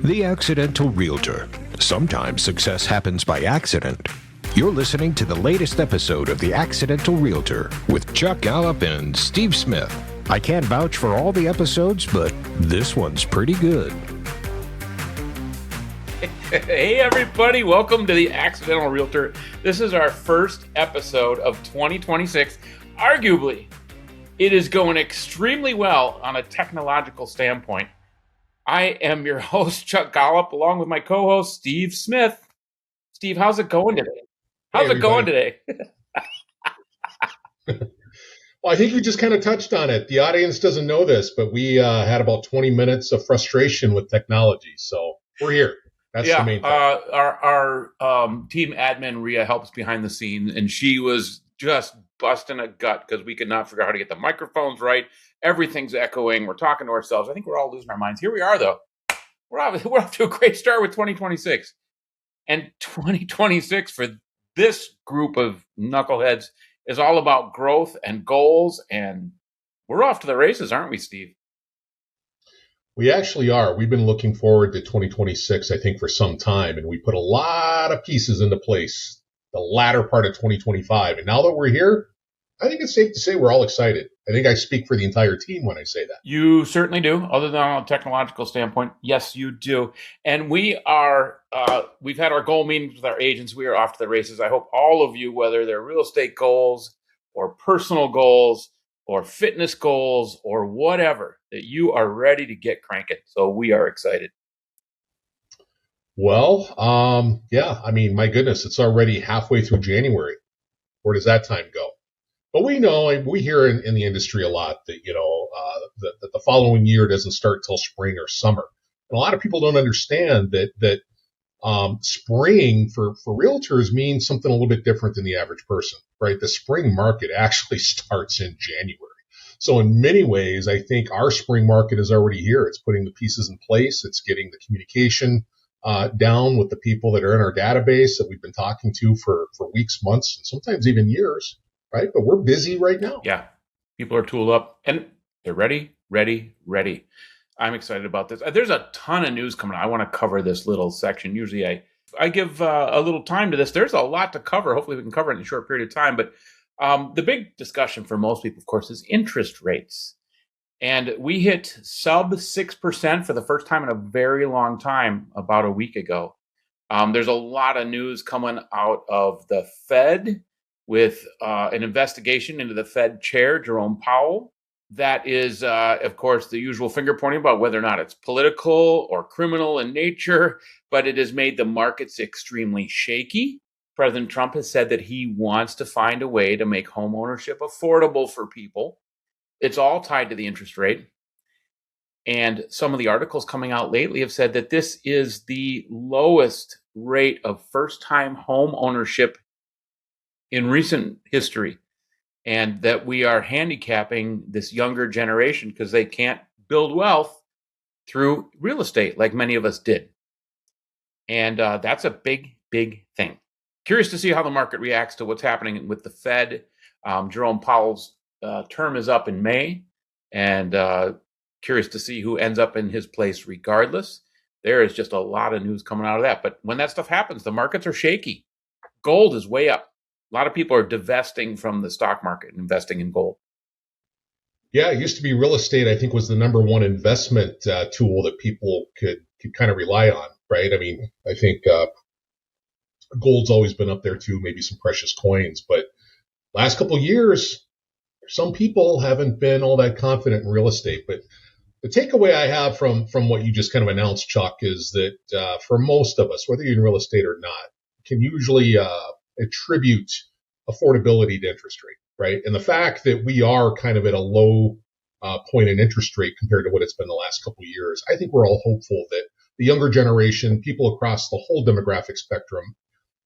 The Accidental Realtor. Sometimes success happens by accident. You're listening to the latest episode of The Accidental Realtor with Chuck Gallup and Steve Smith. I can't vouch for all the episodes, but this one's pretty good. Hey everybody, welcome to The Accidental Realtor. This is our first episode of 2026. Arguably, it is going extremely well on a technological standpoint. I am your host, Chuck Gallup, along with my co-host, Steve Smith. Steve, how's it going today? How's it going today? Well, I think we just kind of touched on it. The audience doesn't know this, but we had about 20 minutes of frustration with technology. So we're here. That's the main thing. Our team admin, Rhea, helps behind the scenes, and she was just busting a gut because we could not figure out how to get the microphones right. Everything's echoing. We're talking to ourselves. I think we're all losing our minds. Here we are, though. We're off to a great start with 2026. And 2026 for this group of knuckleheads is all about growth and goals. And we're off to the races, aren't we, Steve? We actually are. We've been looking forward to 2026, I think, for some time. And we put a lot of pieces into place the latter part of 2025. And now that we're here, I think it's safe to say we're all excited. I think I speak for the entire team when I say that. You certainly do, other than on a technological standpoint. Yes, you do. And we are, we've had our goal meetings with our agents. We are off to the races. I hope all of you, whether they're real estate goals or personal goals or fitness goals or whatever, that you are ready to get cranking. So we are excited. Well, yeah, I mean, my goodness, it's already halfway through January. Where does that time go? But we know, and we hear in the industry a lot that, that the following year doesn't start till spring or summer. And a lot of people don't understand that spring for realtors means something a little bit different than the average person, right? The spring market actually starts in January. So in many ways, I think our spring market is already here. It's putting the pieces in place. It's getting the communication down with the people that are in our database that we've been talking to for weeks, months, and sometimes even years. Right. But we're busy right now. Yeah. People are tooled up and they're ready. I'm excited about this. There's a ton of news coming out. I want to cover this little section. Usually I give a little time to this. There's a lot to cover. Hopefully we can cover it in a short period of time. But the big discussion for most people, of course, is interest rates. And we hit sub 6% for the first time in a very long time about a week ago. There's a lot of news coming out of the Fed, with an investigation into the Fed chair, Jerome Powell. That is, of course, the usual finger pointing about whether or not it's political or criminal in nature, but it has made the markets extremely shaky. President Trump has said that he wants to find a way to make home ownership affordable for people. It's all tied to the interest rate. And some of the articles coming out lately have said that this is the lowest rate of first-time home ownership in recent history, and that we are handicapping this younger generation because they can't build wealth through real estate like many of us did. And that's a big thing. Curious to see how the market reacts to what's happening with the Fed. Jerome Powell's term is up in May, and curious to see who ends up in his place regardless. There is just a lot of news coming out of that. But when that stuff happens, the markets are shaky. Gold is way up. A lot of people are divesting from the stock market and investing in gold. Yeah, it used to be real estate, I think, was the number one investment tool that people could kind of rely on, right? I mean, I think gold's always been up there too, maybe some precious coins. But last couple of years, some people haven't been all that confident in real estate. But the takeaway I have from what you just kind of announced, Chuck, is that for most of us, whether you're in real estate or not, can usually attribute affordability to interest rate, right? And the fact that we are kind of at a low point in interest rate compared to what it's been the last couple of years, I think we're all hopeful that the younger generation, people across the whole demographic spectrum,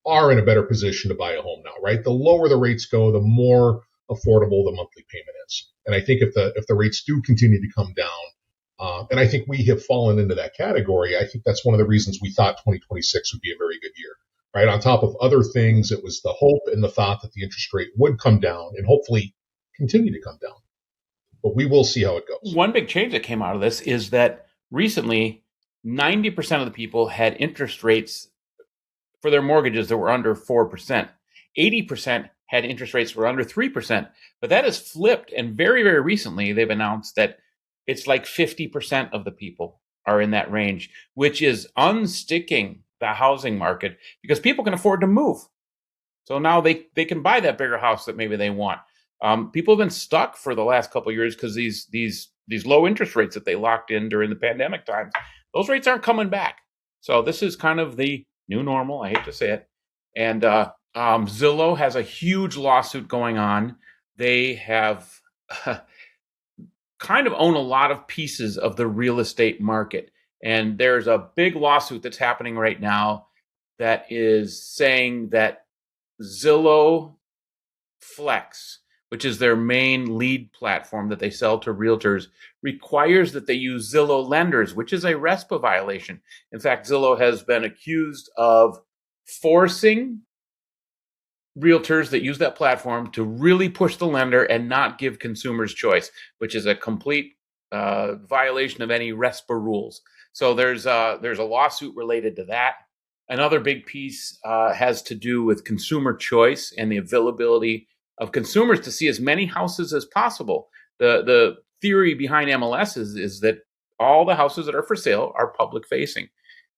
are in a better position to buy a home now, right? The lower the rates go, the more affordable the monthly payment is. And I think if the rates do continue to come down, and I think we have fallen into that category, I think that's one of the reasons we thought 2026 would be a very good year. Right, on top of other things, it was the hope and the thought that the interest rate would come down and hopefully continue to come down. But we will see how it goes. One big change that came out of this is that recently 90% of the people had interest rates for their mortgages that were under 4%. 80% had interest rates that were under 3%. But that has flipped. And very, very recently, they've announced that it's like 50% of the people are in that range, which is unsticking the housing market because people can afford to move. So now they can buy that bigger house that maybe they want. People have been stuck for the last couple of years because these low interest rates that they locked in during the pandemic times, those rates aren't coming back. So this is kind of the new normal. I hate to say it. And Zillow has a huge lawsuit going on. They have kind of own a lot of pieces of the real estate market. And there's a big lawsuit that's happening right now that is saying that Zillow Flex, which is their main lead platform that they sell to realtors, requires that they use Zillow lenders, which is a RESPA violation. In fact, Zillow has been accused of forcing realtors that use that platform to really push the lender and not give consumers choice, which is a complete violation of any RESPA rules. So there's a lawsuit related to that. Another big piece has to do with consumer choice and the availability of consumers to see as many houses as possible. The theory behind MLS is that all the houses that are for sale are public facing.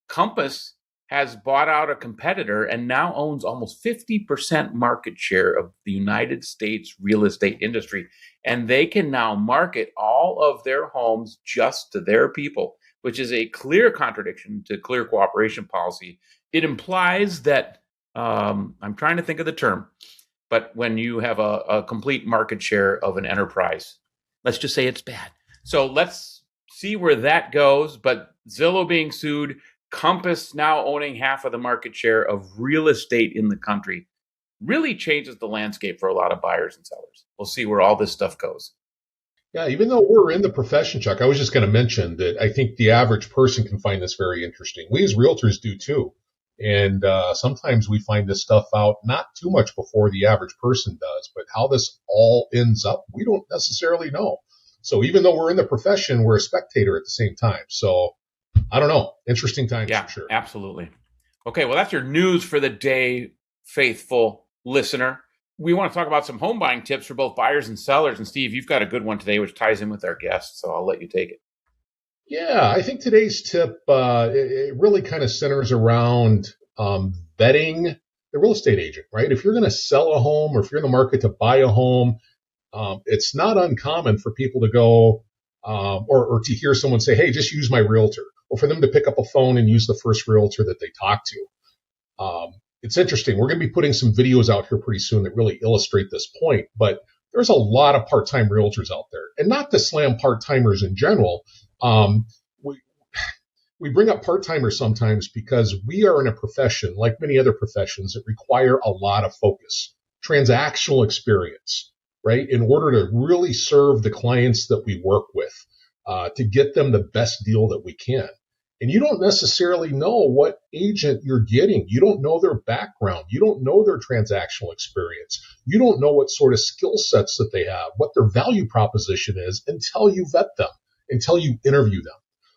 Compass has bought out a competitor and now owns almost 50% market share of the United States real estate industry. And they can now market all of their homes just to their people, which is a clear contradiction to clear cooperation policy. It implies that, I'm trying to think of the term, but when you have a complete market share of an enterprise, let's just say it's bad. So let's see where that goes. But Zillow being sued, Compass now owning half of the market share of real estate in the country really changes the landscape for a lot of buyers and sellers. We'll see where all this stuff goes. Yeah, even though we're in the profession, Chuck, I was just going to mention that I think the average person can find this very interesting. We as realtors do too. And sometimes we find this stuff out not too much before the average person does, but how this all ends up, we don't necessarily know. So even though we're in the profession, we're a spectator at the same time. So I don't know. Interesting times for sure. Absolutely. Okay, well, that's your news for the day, faithful listener. We want to talk about some home buying tips for both buyers and sellers. And Steve, you've got a good one today, which ties in with our guest. So I'll let you take it. Yeah, I think today's tip, it really kind of centers around vetting the real estate agent, right? If you're going to sell a home or if you're in the market to buy a home, it's not uncommon for people to go or to hear someone say, hey, just use my realtor, or for them to pick up a phone and use the first realtor that they talk to. It's interesting. We're going to be putting some videos out here pretty soon that really illustrate this point, but there's a lot of part-time realtors out there. And not to slam part-timers in general. We bring up part-timers sometimes because we are in a profession, like many other professions, that require a lot of focus, transactional experience, right? In order to really serve the clients that we work with, to get them the best deal that we can. And you don't necessarily know what agent you're getting. You don't know their background. You don't know their transactional experience. You don't know what sort of skill sets that they have, what their value proposition is until you vet them, until you interview them.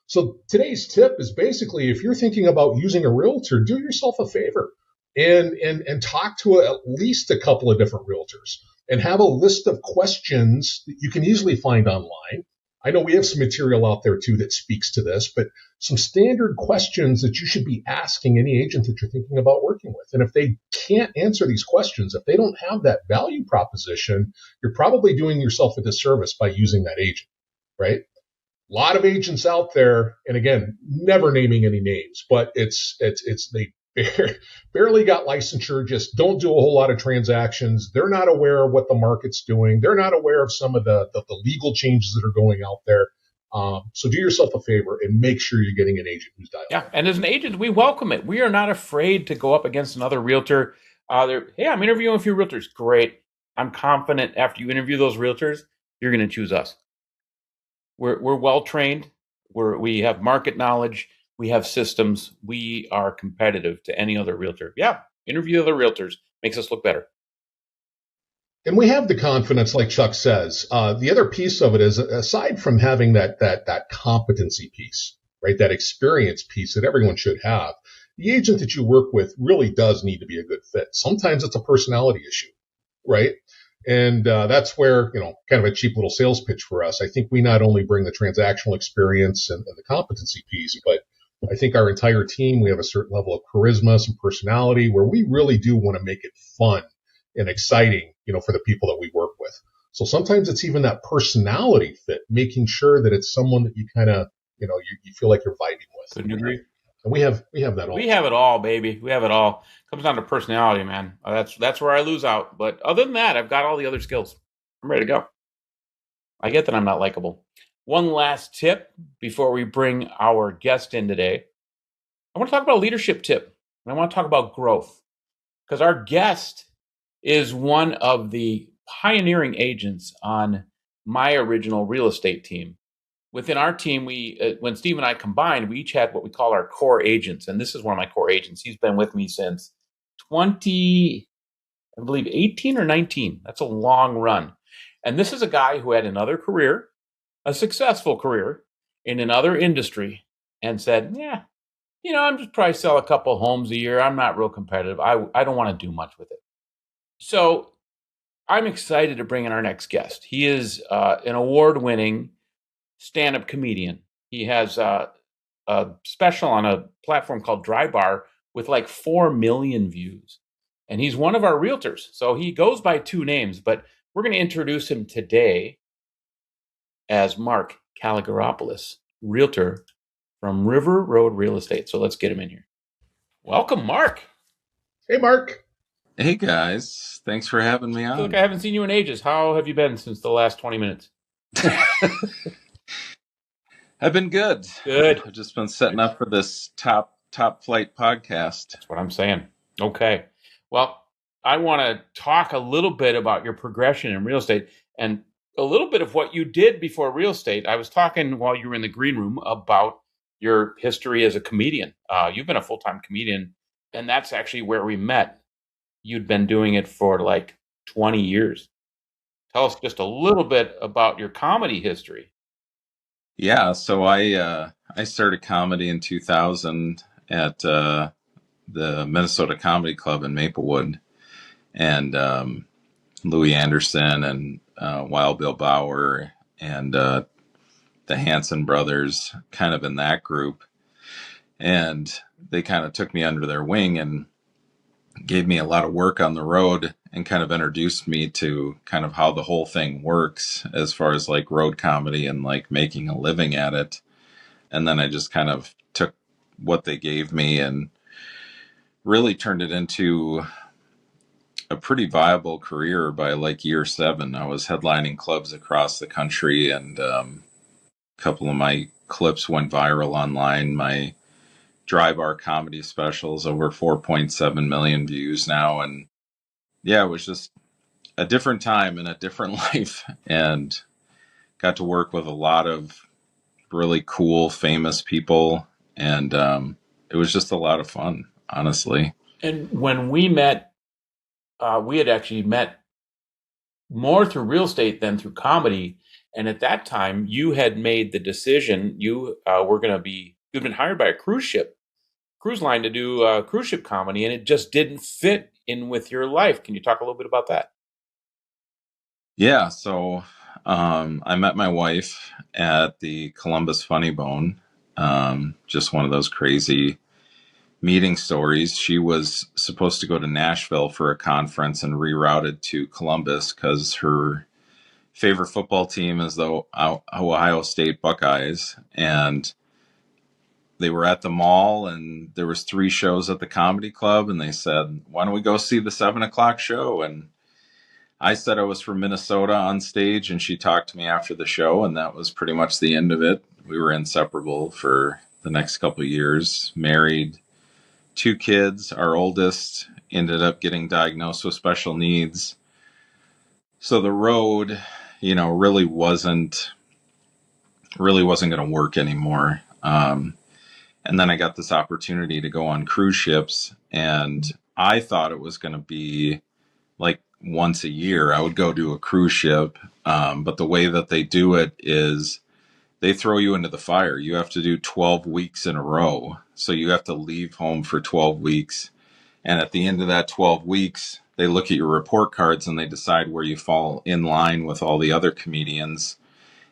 So today's tip is basically, if you're thinking about using a realtor, do yourself a favor and talk to at least a couple of different realtors and have a list of questions that you can easily find online. I know we have some material out there too that speaks to this, but some standard questions that you should be asking any agent that you're thinking about working with. And if they can't answer these questions, if they don't have that value proposition, you're probably doing yourself a disservice by using that agent, right? A lot of agents out there, and again, never naming any names, but they barely got licensure, just don't do a whole lot of transactions. They're not aware of what the market's doing. They're not aware of some of the legal changes that are going out there. So do yourself a favor and make sure you're getting an agent who's dialed. Yeah, and as an agent, we welcome it. We are not afraid to go up against another realtor. Hey, I'm interviewing a few realtors. Great. I'm confident after you interview those realtors, you're going to choose us. We're well trained. We have market knowledge. We have systems. We are competitive to any other realtor. Yeah, interview other realtors makes us look better. And we have the confidence, like Chuck says. The other piece of it is, aside from having that competency piece, right? That experience piece that everyone should have. The agent that you work with really does need to be a good fit. Sometimes it's a personality issue, right? And that's where, kind of a cheap little sales pitch for us. I think we not only bring the transactional experience and the competency piece, but I think our entire team, we have a certain level of charisma, some personality, where we really do want to make it fun and exciting, for the people that we work with. So sometimes it's even that personality fit, making sure that it's someone that you kind of, you feel like you're vibing with. Couldn't agree. And we have that all. We have it all, baby. We have it all. Comes down to personality, man. That's where I lose out. But other than that, I've got all the other skills. I'm ready to go. I get that I'm not likable. One last tip before we bring our guest in today. I want to talk about a leadership tip. And I want to talk about growth. Because our guest is one of the pioneering agents on my original real estate team. Within our team, when Steve and I combined, we each had what we call our core agents. And this is one of my core agents. He's been with me since 18 or 19. That's a long run. And this is a guy who had another career, a successful career in another industry, and said, I'm just probably sell a couple homes a year. I'm not real competitive. I don't want to do much with it. So I'm excited to bring in our next guest. He is an award-winning stand-up comedian. He has a special on a platform called Dry Bar with like 4 million views. And he's one of our realtors. So he goes by 2 names, but we're going to introduce him today as Mark Kalogeropoulos, realtor from River Road Real Estate. So let's get him in here. Welcome, Mark. Hey, Mark. Hey, guys. Thanks for having me I feel on. like I haven't seen you in ages. How have you been since the last 20 minutes? I've been good. Good. I've just been setting up for this top flight podcast. That's what I'm saying. Okay. Well, I want to talk a little bit about your progression in real estate and a little bit of what you did before real estate. I was talking while you were in the green room about your history as a comedian. You've been a full-time comedian, and that's actually where we met. You'd been doing it for like 20 years. Tell us just a little bit about your comedy history. Yeah, so I started comedy in 2000 at the Minnesota Comedy Club in Maplewood, and Louis Anderson and Wild Bill Bauer and the Hanson brothers, kind of in that group, and they kind of took me under their wing and gave me a lot of work on the road and kind of introduced me to kind of how the whole thing works as far as like road comedy and like making a living at it. And then I just kind of took what they gave me and really turned it into a pretty viable career. By like year 7, I was headlining clubs across the country, and a couple of my clips went viral online. My Dry Bar comedy specials over 4.7 million views now. And yeah, it was just a different time and a different life, and got to work with a lot of really cool, famous people. And it was just a lot of fun, honestly. And when we met, we had actually met more through real estate than through comedy. And at that time, you had made the decision you'd been hired by a cruise line to do cruise ship comedy, and it just didn't fit in with your life. Can you talk a little bit about that? Yeah, so I met my wife at the Columbus Funny Bone. Just one of those crazy meeting stories. She was supposed to go to Nashville for a conference and rerouted to Columbus because her favorite football team is the Ohio State Buckeyes. And they were at the mall, and there was 3 shows at the comedy club, and they said, why don't we go see the 7:00 show? And I said I was from Minnesota on stage, and she talked to me after the show, and that was pretty much the end of it. We were inseparable for the next couple of years, married, 2 kids. Our oldest ended up getting diagnosed with special needs. So the road, really wasn't going to work anymore. And then I got this opportunity to go on cruise ships, and I thought it was going to be like once a year I would go to a cruise ship. But the way that they do it is they throw you into the fire. You have to do 12 weeks in a row. So you have to leave home for 12 weeks. And at the end of that 12 weeks, they look at your report cards and they decide where you fall in line with all the other comedians.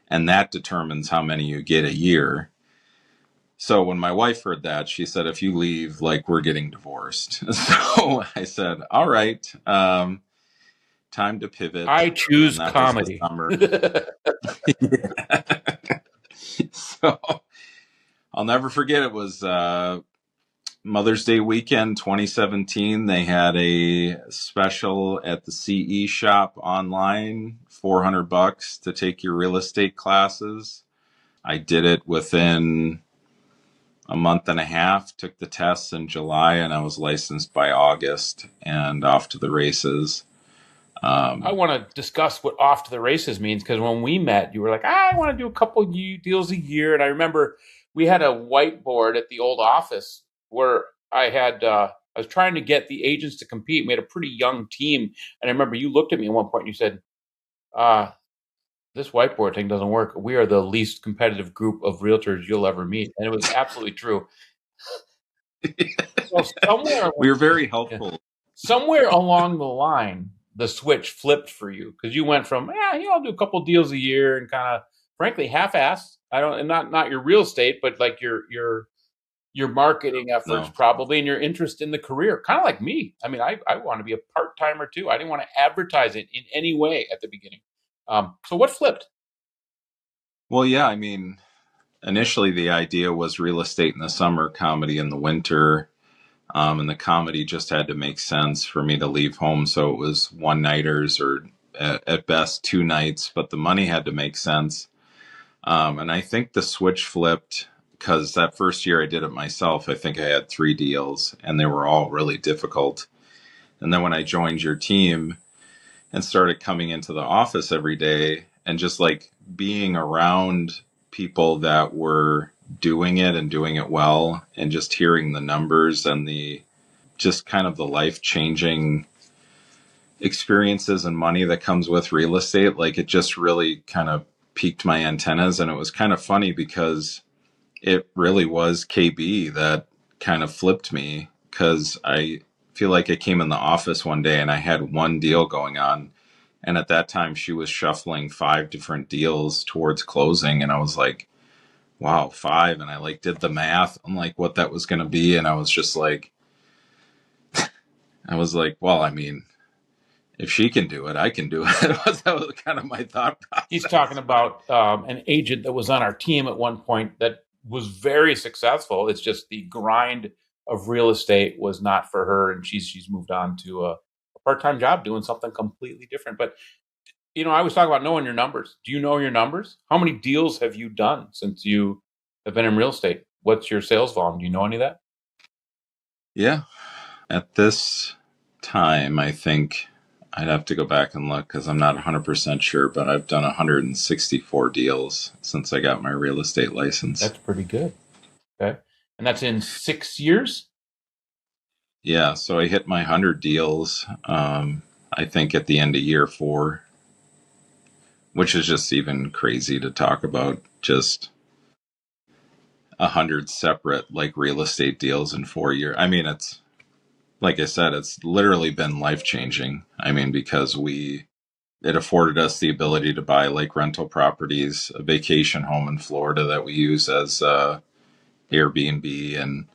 And that determines how many you get a year. So when my wife heard that, she said, if you leave, like, we're getting divorced. So I said, all right, time to pivot. I choose And that comedy. was the summer. So I'll never forget. It was Mother's Day weekend 2017. They had a special at the CE shop online, $400 to take your real estate classes. I did it within a month and a half, took the tests in July, and I was licensed by August and off to the races. I want to discuss what off to the races means, because when we met, you were like, I want to do a couple deals a year. And I remember we had a whiteboard at the old office where I was trying to get the agents to compete. We had a pretty young team. And I remember you looked at me at one point and you said, this whiteboard thing doesn't work. We are the least competitive group of realtors you'll ever meet. And it was absolutely true. So we were very helpful. Somewhere along the line, the switch flipped for you, because you went from, I'll do a couple deals a year and kind of, frankly, half-assed. Not your real estate, but like your marketing efforts probably, and your interest in the career, kind of like me. I mean, I want to be a part-timer too. I didn't want to advertise it in any way at the beginning. So what flipped? Well, yeah, I mean, initially the idea was real estate in the summer, comedy in the winter. And the comedy just had to make sense for me to leave home. So it was one-nighters, or at best 2 nights, but the money had to make sense. And I think the switch flipped because that first year I did it myself. I think I had 3 deals and they were all really difficult. And then when I joined your team and started coming into the office every day and just like being around people that were doing it and doing it well, and just hearing the numbers and the just kind of the life-changing experiences and money that comes with real estate, like it just really kind of piqued my antennas. And it was kind of funny because it really was KB that kind of flipped me, because I feel like I came in the office one day and I had one deal going on, and at that time she was shuffling 5 different deals towards closing, and I was like, wow, 5. And I like did the math on like what that was going to be. And I was just like, well, I mean, if she can do it, I can do it. That was kind of my thought process. He's talking about an agent that was on our team at one point that was very successful. It's just the grind of real estate was not for her. And she's moved on to a part-time job doing something completely different. But I always talk about knowing your numbers. Do you know your numbers? How many deals have you done since you have been in real estate? What's your sales volume? Do you know any of that? Yeah. At this time, I think I'd have to go back and look because I'm not 100% sure, but I've done 164 deals since I got my real estate license. That's pretty good. Okay. And that's in 6 years? Yeah. So I hit my 100 deals, I think, at the end of year 4. Which is just even crazy to talk about, just 100 separate like real estate deals in 4 years. I mean, it's like I said, it's literally been life-changing. I mean, because it afforded us the ability to buy like rental properties, a vacation home in Florida that we use as Airbnb, and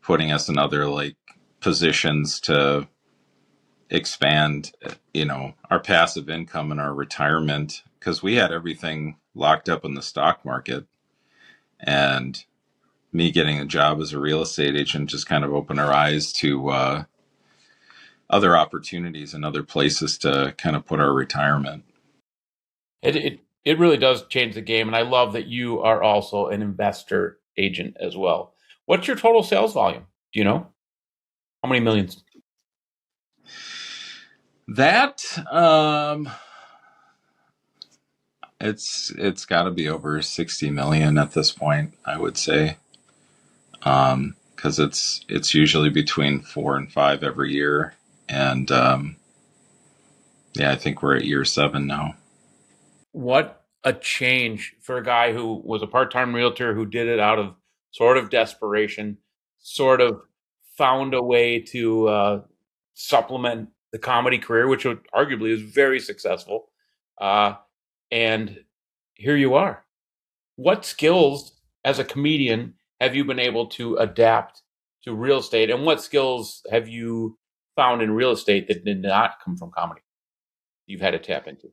putting us in other like positions to expand, our passive income and our retirement, because we had everything locked up in the stock market, and me getting a job as a real estate agent just kind of opened our eyes to other opportunities and other places to kind of put our retirement. It really does change the game. And I love that you are also an investor agent as well. What's your total sales volume? Do you know? How many millions? That it's got to be over 60 million at this point, I would say, because it's usually between 4 and 5 every year, and I think we're at year 7 now. What a change for a guy who was a part-time realtor who did it out of sort of desperation, sort of found a way to supplement the comedy career, which arguably is very successful. And here you are. What skills as a comedian have you been able to adapt to real estate? And what skills have you found in real estate that did not come from comedy you've had to tap into?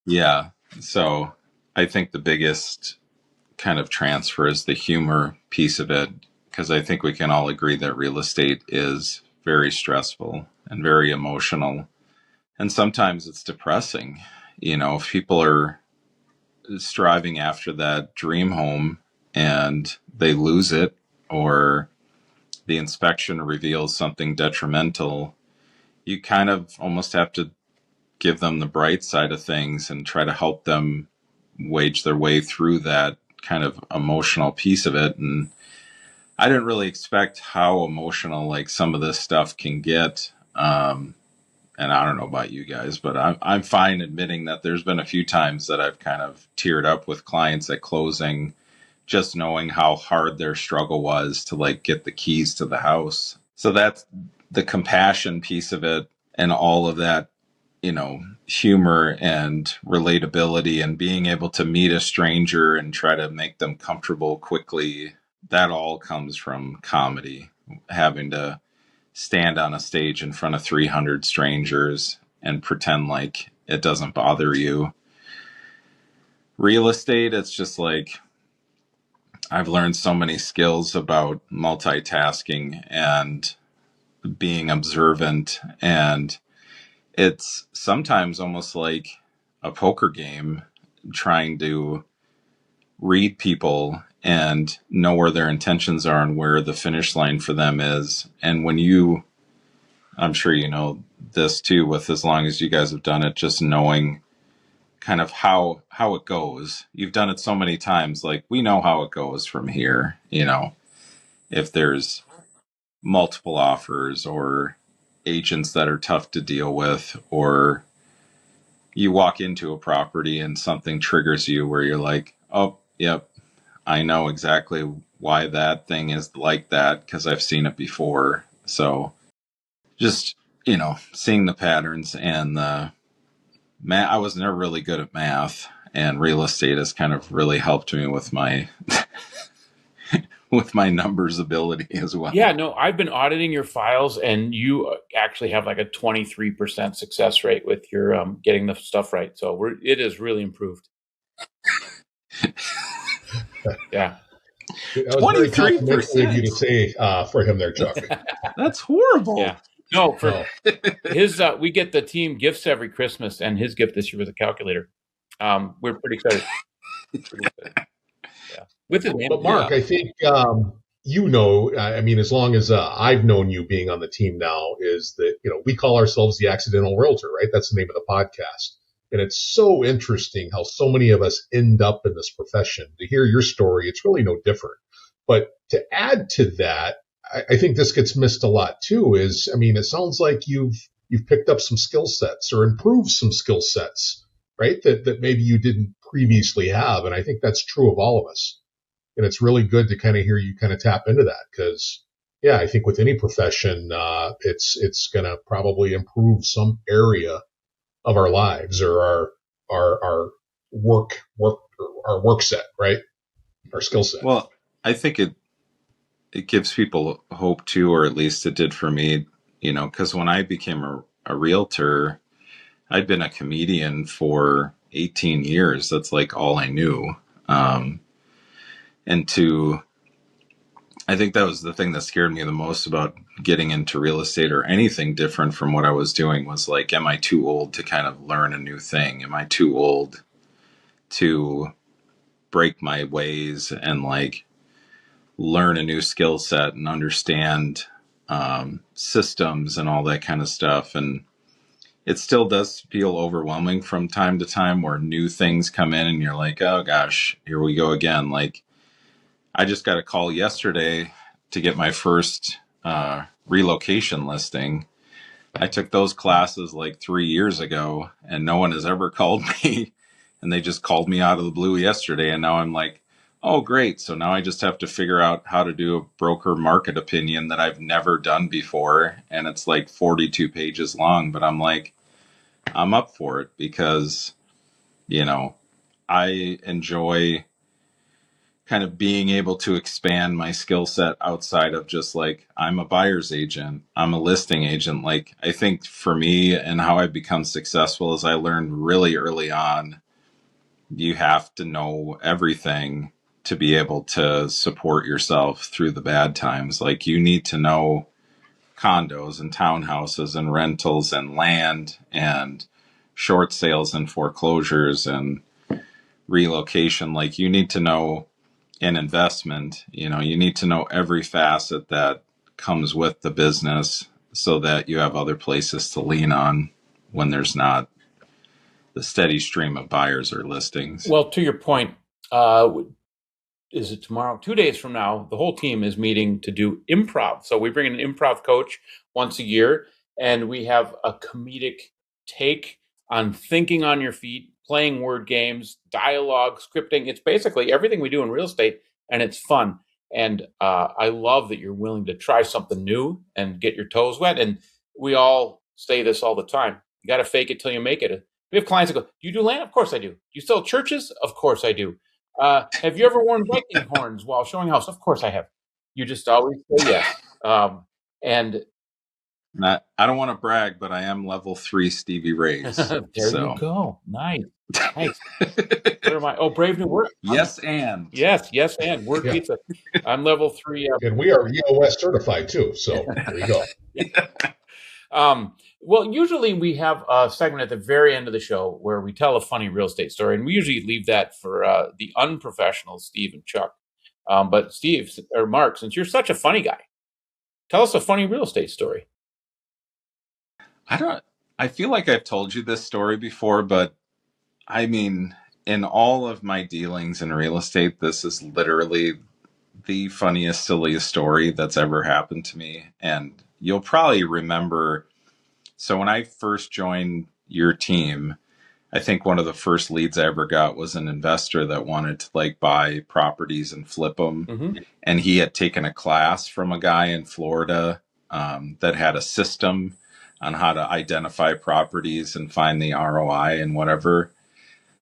Yeah. So I think the biggest kind of transfer is the humor piece of it, because I think we can all agree that real estate is very stressful and very emotional. And sometimes it's depressing. If people are striving after that dream home and they lose it, or the inspection reveals something detrimental, you kind of almost have to give them the bright side of things and try to help them wage their way through that kind of emotional piece of it. And I didn't really expect how emotional like some of this stuff can get. And I don't know about you guys, but I'm fine admitting that there's been a few times that I've kind of teared up with clients at closing, just knowing how hard their struggle was to like get the keys to the house. So that's the compassion piece of it, and all of that, humor and relatability and being able to meet a stranger and try to make them comfortable quickly. That all comes from comedy, having to stand on a stage in front of 300 strangers and pretend like it doesn't bother you. Real estate, it's just like I've learned so many skills about multitasking and being observant, and it's sometimes almost like a poker game, trying to read people and know where their intentions are and where the finish line for them is. And I'm sure you know this too, with as long as you guys have done it, just knowing kind of how it goes. You've done it so many times, like we know how it goes from here, if there's multiple offers or agents that are tough to deal with, or you walk into a property and something triggers you where you're like, oh, yep, I know exactly why that thing is like that because I've seen it before. So just, seeing the patterns and the math. I was never really good at math, and real estate has kind of really helped me with my with my numbers ability as well. Yeah, no, I've been auditing your files, and you actually have like a 23% success rate with your getting the stuff right. So it is really improved. Yeah. That was very complimentary of you to say for him there, Chuck. That's horrible. Yeah. No, his we get the team gifts every Christmas, and his gift this year was a calculator. We're pretty excited. Yeah. With his But Mark, I think as long as I've known you being on the team now, is that we call ourselves the Accidental Realtor, right? That's the name of the podcast. And it's so interesting how so many of us end up in this profession. To hear your story, it's really no different. But to add to that, I think this gets missed a lot too, it sounds like you've picked up some skill sets or improved some skill sets, right? That maybe you didn't previously have. And I think that's true of all of us. And it's really good to kind of hear you kind of tap into that because, yeah, I think with any profession, it's going to probably improve some area of our lives or our work set, right? Our skill set. Well, I think it gives people hope too, or at least it did for me, because when I became a realtor, I'd been a comedian for 18 years. That's like all I knew. I think that was the thing that scared me the most about getting into real estate or anything different from what I was doing was like, am I too old to kind of learn a new thing? Am I too old to break my ways and like learn a new skill set and understand systems and all that kind of stuff? And it still does feel overwhelming from time to time where new things come in and you're like, oh gosh, here we go again. Like I just got a call yesterday to get my first relocation listing. I took those classes like 3 years ago and no one has ever called me And they just called me out of the blue yesterday. And now I'm like, oh, great. So now I just have to figure out how to do a broker market opinion that I've never done before. And it's like 42 pages long. But I'm like, I'm up for it because, you know, I enjoy kind of being able to expand my skill set outside of just like, I'm a buyer's agent, I'm a listing agent. Like, I think for me and how I've become successful is I learned really early on, you have to know everything to be able to support yourself through the bad times. Like, you need to know condos and townhouses and rentals and land and short sales and foreclosures and relocation. Like, you need to know an investment, you know, you need to know every facet that comes with the business so that you have other places to lean on when there's not the steady stream of buyers or listings. Well, to your point, is it tomorrow? 2 days from now, the whole team is meeting to do improv. So we bring in an improv coach once a year, and we have a comedic take on thinking on your feet, playing word games, dialogue, scripting. It's basically everything we do in real estate, and it's fun. And I love that you're willing to try something new and get your toes wet. And we all say this all the time. You got to fake it till you make it. We have clients that go, do you do land? Of course I do. Do you sell churches? Of course I do. Have you ever worn Viking horns while showing house? Of course I have. You just always say yes. And I don't want to brag, but I am level 3 Stevie Rays. there you go. Nice. What am I? Oh, Brave New Work. Yes, and Work Yeah. Pizza. I'm level 3. And we are EOS certified too. So there you go. Well, usually we have a segment at the very end of the show where we tell a funny real estate story, and we usually leave that for the unprofessional Steve and Chuck. But Steve or Mark, since you're such a funny guy, tell us a funny real estate story. I feel like I've told you this story before, but I mean, in all of my dealings in real estate, this is literally the funniest, silliest story that's ever happened to me. And you'll probably remember. So when I first joined your team, I think one of the first leads I ever got was an investor that wanted to like buy properties and flip them. Mm-hmm. And he had taken a class from a guy in Florida that had a system on how to identify properties and find the ROI and whatever.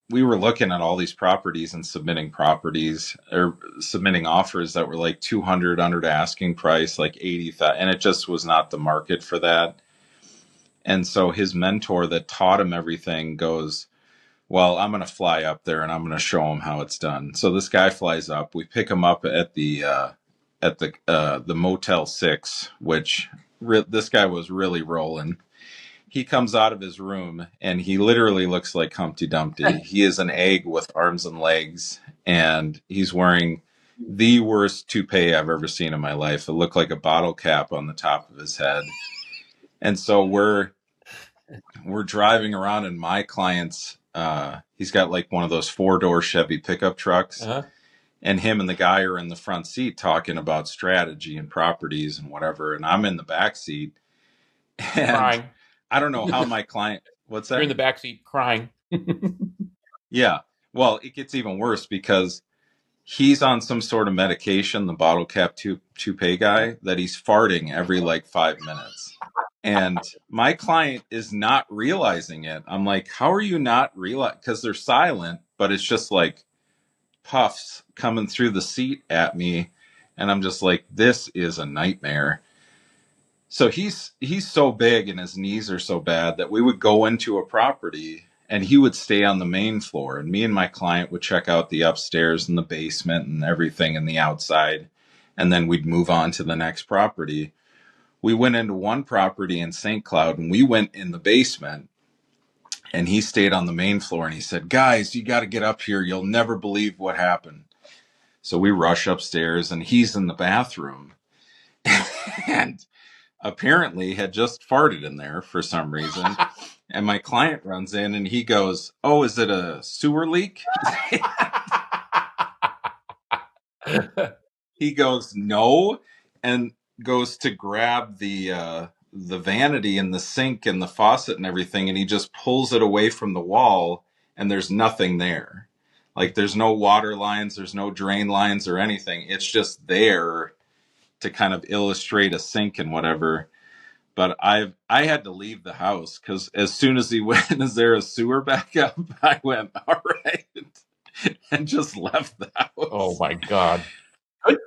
We were looking at all these properties and submitting offers that were like 200 under asking price, like 80,000, and it just was not the market for that. And so his mentor that taught him everything goes, well, I'm going to fly up there and I'm going to show him how it's done. So this guy flies up. We pick him up at the Motel 6, which this guy was really rolling. He comes out of his room and he literally looks like Humpty Dumpty. He is an egg with arms and legs, and he's wearing the worst toupee I've ever seen in my life. It looked like a bottle cap on the top of his head. And so we're driving around, and my client's he's got like one of those 4-door Chevy pickup trucks. Uh-huh. And him and the guy are in the front seat talking about strategy and properties and whatever. And I'm in the back seat. And Crying. I don't know how my client, what's that? You're in the backseat crying. Yeah. Well, it gets even worse because he's on some sort of medication, the bottle cap toupee guy, that he's farting every like 5 minutes. And my client is not realizing it. I'm like, how are you not realizing? Because they're silent, but it's just like puffs coming through the seat at me. And I'm just like, this is a nightmare. So he's so big and his knees are so bad that we would go into a property and he would stay on the main floor. And me and my client would check out the upstairs and the basement and everything in the outside. And then we'd move on to the next property. We went into one property in St. Cloud and we went in the basement, and he stayed on the main floor and he said, guys, you got to get up here. You'll never believe what happened. So we rush upstairs and he's in the bathroom and apparently had just farted in there for some reason. And my client runs in and he goes, oh, is it a sewer leak? He goes, no, and goes to grab the vanity and the sink and the faucet and everything, and he just pulls it away from the wall and there's nothing there. Like there's no water lines, there's no drain lines or anything. It's just there to kind of illustrate a sink and whatever. But I had to leave the house because as soon as he went, is there a sewer backup? I went, all right, and just left the house. Oh my God.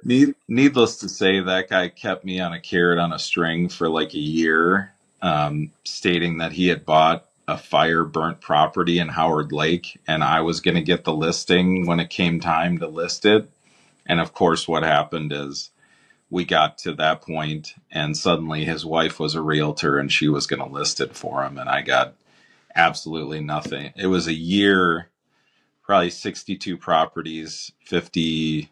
Needless to say, that guy kept me on a carrot on a string for like a year, stating that he had bought a fire burnt property in Howard Lake and I was going to get the listing when it came time to list it. And of course, what happened is we got to that point and suddenly his wife was a realtor and she was going to list it for him. And I got absolutely nothing. It was a year, probably 62 properties, 50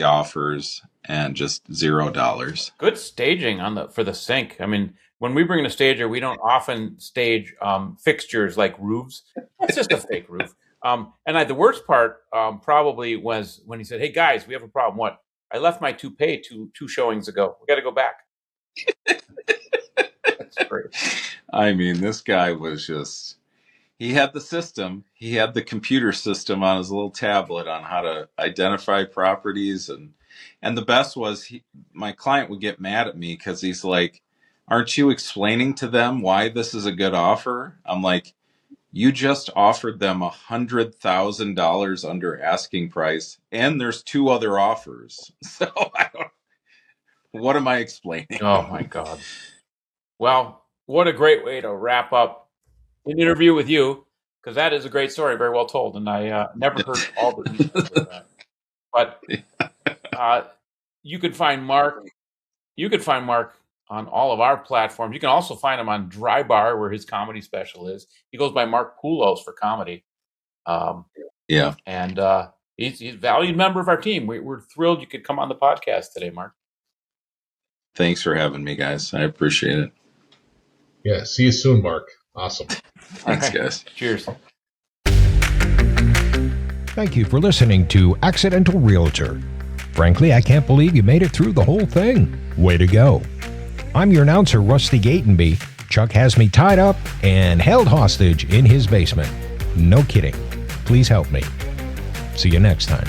offers, and just $0. Good staging for the sink. I mean, when we bring in a stager, we don't often stage fixtures like roofs. It's just a fake roof. And the worst part probably was when he said, "Hey guys, we have a problem." What? I left my toupee two showings ago. We got to go back. That's great. I mean, this guy was just, he had the system. He had the computer system on his little tablet on how to identify properties. And the best was my client would get mad at me because he's like, "Aren't you explaining to them why this is a good offer?" I'm like, "You just offered them $100,000 under asking price, and there's 2 other offers. So what am I explaining?" Oh my God. Well, what a great way to wrap up an interview with you, because that is a great story, very well told, and I never heard all the details of that. But you could find Mark. You could find Mark on all of our platforms. You can also find him on Dry Bar, where his comedy special is. He goes by Mark Poolos for comedy. Yeah. And he's a valued member of our team. We're thrilled you could come on the podcast today, Mark. Thanks for having me, guys. I appreciate it. Yeah. See you soon, Mark. Awesome. Thanks, guys. Cheers. Thank you for listening to Accidental Realtor. Frankly, I can't believe you made it through the whole thing. Way to go. I'm your announcer, Rusty Gatenby. Chuck has me tied up and held hostage in his basement. No kidding. Please help me. See you next time.